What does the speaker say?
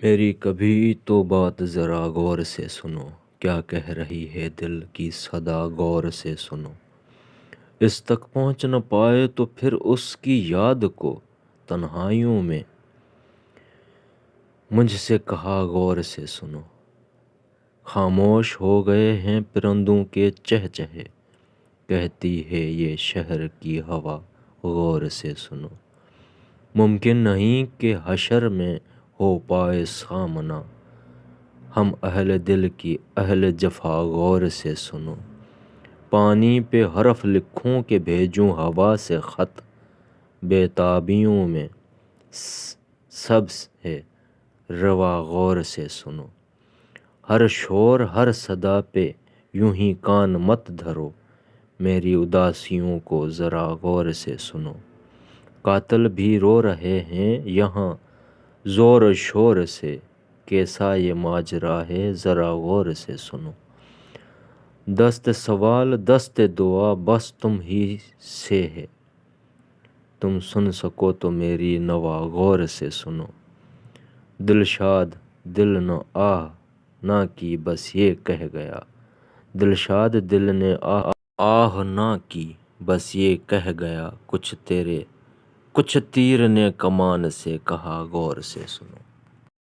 میری کبھی تو بات ذرا غور سے سنو، کیا کہہ رہی ہے دل کی صدا غور سے سنو۔ اس تک پہنچ نہ پائے تو پھر اس کی یاد کو تنہائیوں میں مجھ سے کہا غور سے سنو۔ خاموش ہو گئے ہیں پرندوں کے چہچہے، کہتی ہے یہ شہر کی ہوا غور سے سنو۔ ممکن نہیں کہ حشر میں ہو پائے سامنا، ہم اہل دل کی اہل جفا غور سے سنو۔ پانی پہ حرف لکھوں کہ بھیجوں ہوا سے خط، بے تابیوں میں سبز ہے رواں غور سے سنو۔ ہر شور ہر صدا پہ یوں ہی کان مت دھرو، میری اداسیوں کو ذرا غور سے سنو۔ قاتل بھی رو رہے ہیں یہاں زور و شور سے، کیسا یہ ماجرا ہے ذرا غور سے سنو۔ دست سوال دست دعا بس تم ہی سے ہے، تم سن سکو تو میری نوا غور سے سنو۔ دلشاد دل نے آہ نہ کی بس یہ کہہ گیا، دلشاد دل نے آہ نہ کی بس یہ کہہ گیا، کچھ تیر نے کمان سے کہا غور سے سنو۔